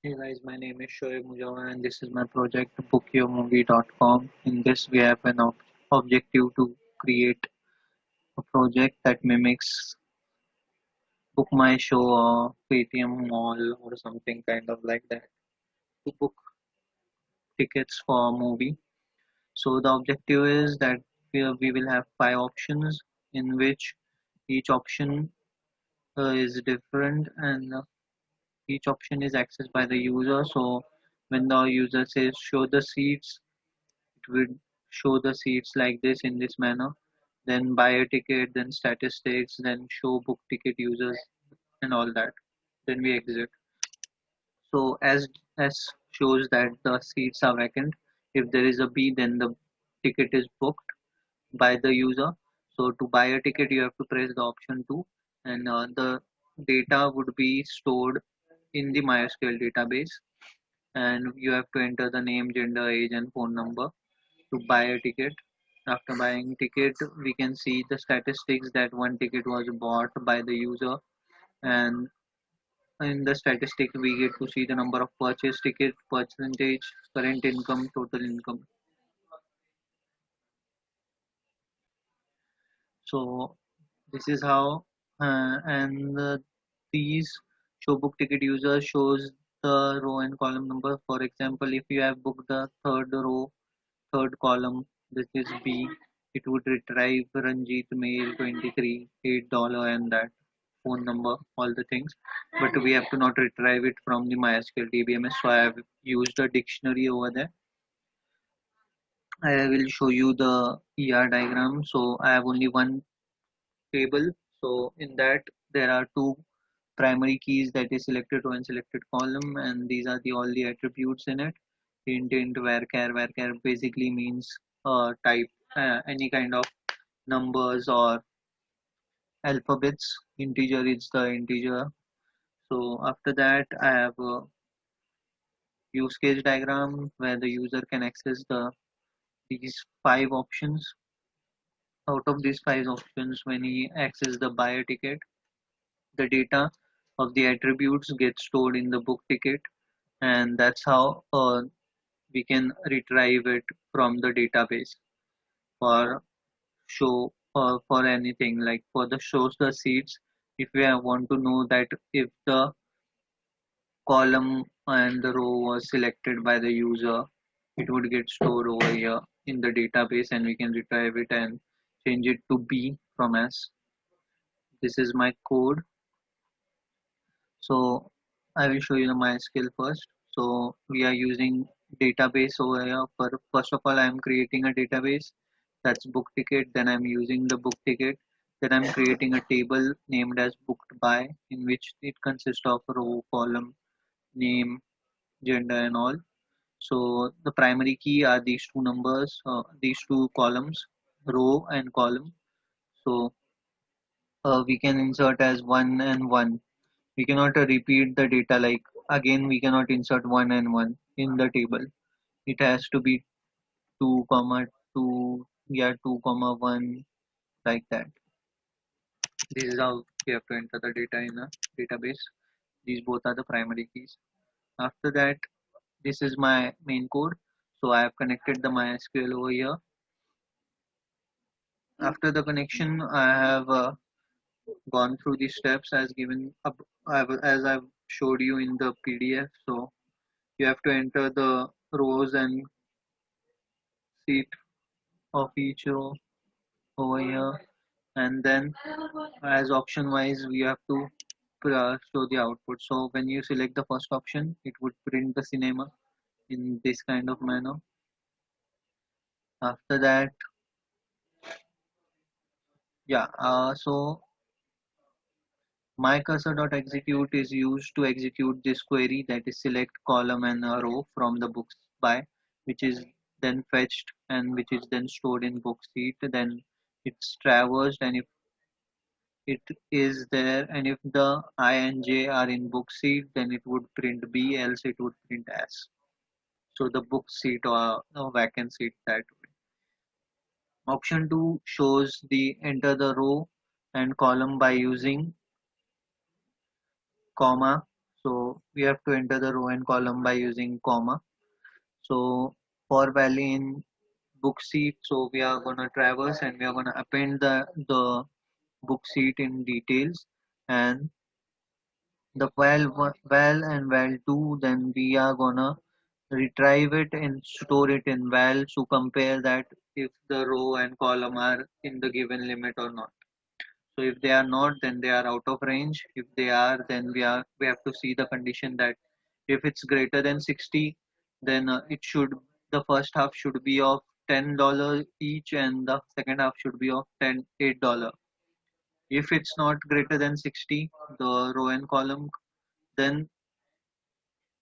Hey guys, my name is Shoaib Mujawa and this is my project bookyourmovie.com. In this, we have an objective to create a project that mimics Book My Show or Paytm Mall or something kind of like that to book tickets for a movie. So the objective is that we will have five options in which each option is different and each option is accessed by the user. So when the user says show the seats, it would show the seats like this in this manner, then buy a ticket, then statistics, then show book ticket users and all that. Then we exit. So as shows that the seats are vacant, if there is a B, then the ticket is booked by the user. So to buy a ticket, you have to press the option 2, and the data would be stored in the MySQL database, and you have to enter the name, gender, age, and phone number to buy a ticket. After buying ticket, we can see the statistics that one ticket was bought by the user, and in the statistic we get to see the number of purchase ticket, percentage, current income, total income. So this is how, and these show book ticket user shows the row and column number. For example, if you have booked the third row, third column, this is B, it would retrieve Ranjit Mail 23, $8 and that phone number, all the things. But we have to not retrieve it from the MySQL DBMS. So I have used a dictionary over there. I will show you the ER diagram. So I have only one table. So in that there are two primary keys, that is selected row and selected column, and these are the all the attributes in it. Int varchar basically means type any kind of numbers or alphabets. Integer is the integer. So after that I have a use case diagram where the user can access these five options. Out of these five options, when he access the buyer ticket, the data of the attributes get stored in the book ticket, and that's how we can retrieve it from the database for show or for anything like for the shows the seats. If we want to know that if the column and the row was selected by the user, it would get stored over here in the database, and we can retrieve it and change it to B from S. This is my code. So I will show you the MySQL first. So we are using database over here. First of all, I am creating a database that's book ticket. Then I'm using the book ticket. Then I'm creating a table named as booked by, in which it consists of row, column, name, gender, and all. So the primary key are these two numbers, these two columns, row and column. So we can insert as 1 and 1. We cannot repeat the data, like again we cannot insert 1 and 1 in the table. It has to be 2 comma 2, yeah, 2 comma 1, like that. This is how we have to enter the data in a database. These both are the primary keys. After that, this is my main code. So I have connected the MySQL over here. After the connection, I have gone through the steps as given up, as I've showed you in the PDF. So you have to enter the rows and seat of each row over here, and then as option wise we have to show the output. So when you select the first option, it would print the cinema in this kind of manner. After that, yeah, so my cursor.execute is used to execute this query, that is select column and a row from the books by, which is then fetched and which is then stored in book seat. Then it's traversed, and if it is there, and if the I and J are in book seat, then it would print B, else it would print S. So the book seat or vacant seat that way. Option 2 shows the enter the row and column by using comma. So we have to enter the row and column by using comma. So for value in book seat, so we are gonna traverse and we are gonna append the book seat in details, and the val and val2, then we are gonna retrieve it and store it in val to compare that if the row and column are in the given limit or not. So if they are not, then they are out of range. If they are, then we have to see the condition that if it's greater than 60, then it should the first half should be of $10 each and the second half should be of $8. If it's not greater than 60, the row and column, then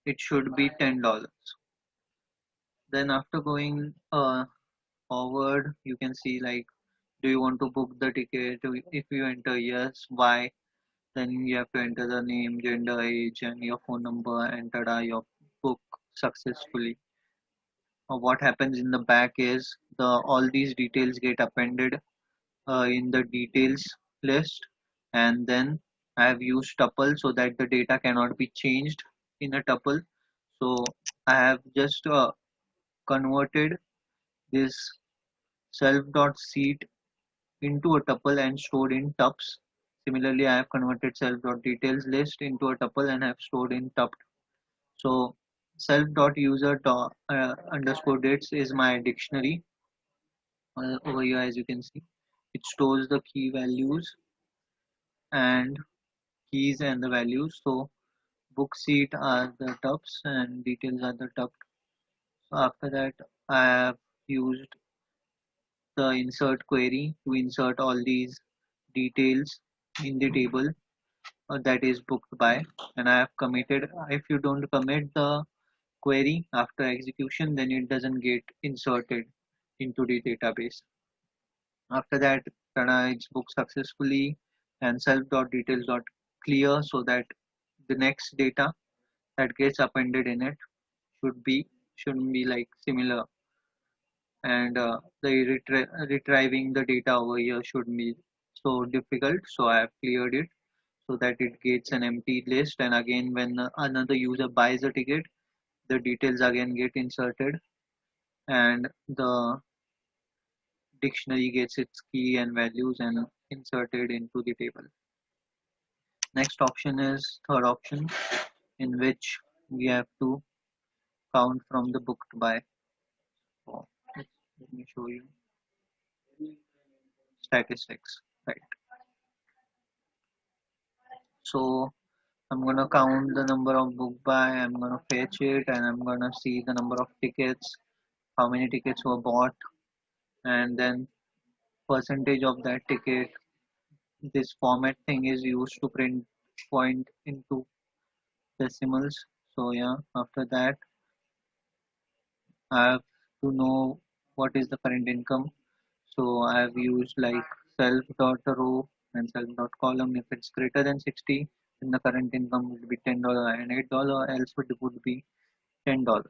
it should be $10. Then after going forward, you can see like, do you want to book the ticket? If you enter yes, why, then you have to enter the name, gender, age, and your phone number, and tada, your book successfully. What happens in the back is all these details get appended in the details list, and then I have used tuple so that the data cannot be changed in a tuple. So I have just converted this self.seat into a tuple and stored in tuples. Similarly, I have converted self.details list into a tuple and have stored in tuple. So self.user underscore dates is my dictionary. Over here, as you can see, it stores the key values and keys and the values. So book seat are the tuples and details are the tuple. So after that, I have used the insert query to insert all these details in the table that is booked by, and I have committed. If you don't commit the query after execution, then it doesn't get inserted into the database. After that, tada, it's booked successfully and self.details.clear, so that the next data that gets appended in it should be shouldn't be like similar, and the retrieving the data over here should be so difficult. So I have cleared it so that it gets an empty list, and again when another user buys a ticket, the details again get inserted and the dictionary gets its key and values and inserted into the table. Next option is third option, in which we have to count from the booked by. So let me show you statistics, right? So I'm gonna count the number of book by, I'm gonna fetch it, and I'm gonna see the number of tickets, how many tickets were bought, and then percentage of that ticket. This format thing is used to print point into decimals. So yeah, after that I have to know what is the current income. So I have used like self dot row and self dot column. If it's greater than 60, then the current income would be $10 and $8, else it would be $10.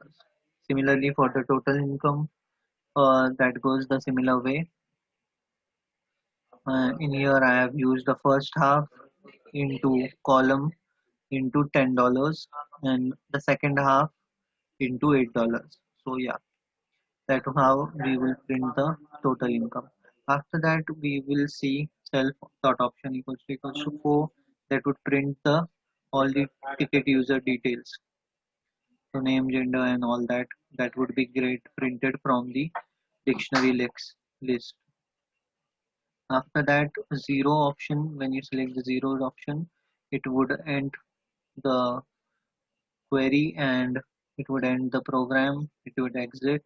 Similarly, for the total income, that goes the similar way. In here, I have used the first half into column into $10 and the second half into $8. So yeah, that's how we will print the total income. After that, we will see self dot option equals to 4, that would print the all the ticket user details. So name, gender, and all that. That would be great printed from the dictionary list. After that, zero option, when you select the zero option, it would end the query and it would end the program, it would exit,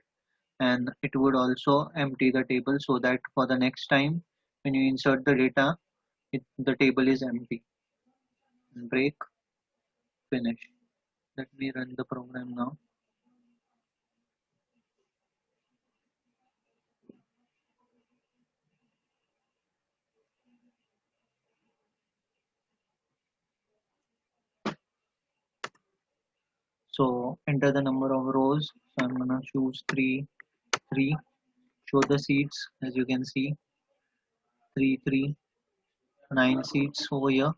and it would also empty the table so that for the next time when you insert the data, the table is empty. Break, finish. Let me run the program now. So enter the number of rows. So I'm gonna choose 3. Show the seats, as you can see, 3, 3, 9 seats over here.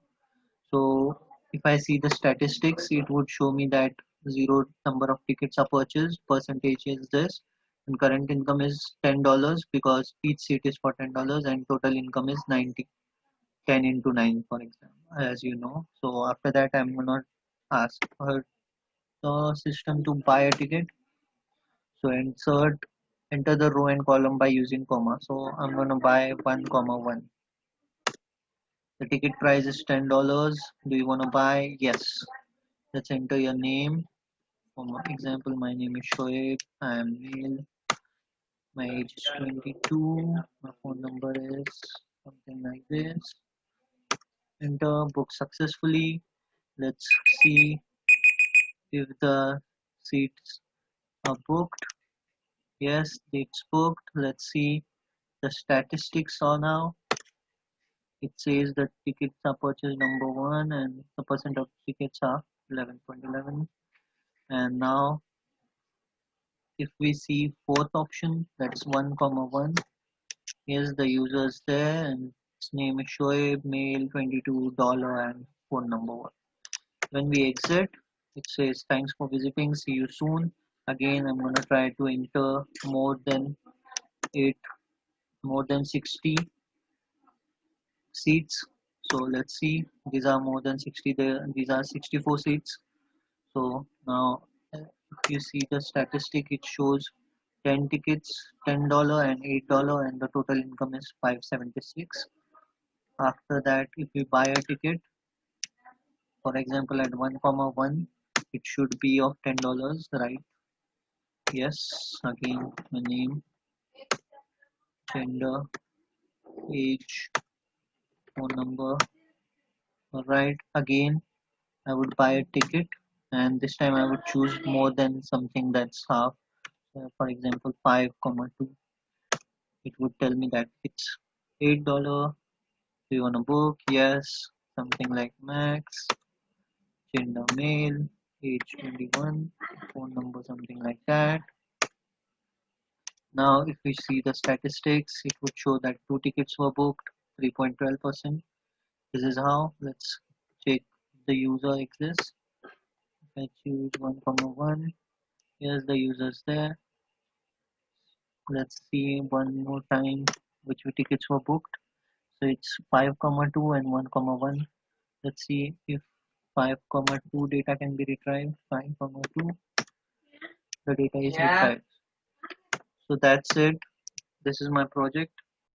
So If I see the statistics, it would show me that zero number of tickets are purchased, percentage is this, and current income is $10 because each seat is for $10 and total income is 90. 10 into 9 for example, as you know. So after that, I'm gonna ask her the system to buy a ticket. So enter the row and column by using comma. So I'm gonna buy 1 comma 1. The ticket price is $10. Do you wanna buy? Yes. Let's enter your name. For my example, my name is Shoaib. I am male. My age is 22. My phone number is something like this. Enter, book successfully. Let's see if the seats are booked. Yes, it's booked. Let's see the statistics are now. It says that tickets are purchased number one and the percent of tickets are 11.11. And now if we see fourth option, that's 1 comma 1. Yes, the user is there and its name is Shoaib, male, $22 and phone number 1. When we exit, it says thanks for visiting, see you soon. Again, I'm gonna try to enter more than 8, more than 60 seats. So let's see, these are more than 60 there, these are 64 seats. So now if you see the statistic, it shows 10 tickets, $10 and $8 and the total income is 576. After that, if we buy a ticket, for example at 1 comma 1, it should be of $10, right? Yes, again my name, gender, age, phone number. Alright, again I would buy a ticket and this time I would choose more than something that's half. For example 5 comma 2, it would tell me that it's $8. Do you want to book? Yes, something like max, gender male, age 21, phone number something like that. Now if we see the statistics, it would show that 2 tickets were booked, 3.12%. This is how. Let's check the user exists. If I choose 1 comma 1, here's the users there. Let's see one more time which tickets were booked. So it's 5 comma 2 and 1 comma 1. Let's see if 5 comma 2 data can be retrieved. 5 comma 2, the data is retrieved. So that's it. This is my project.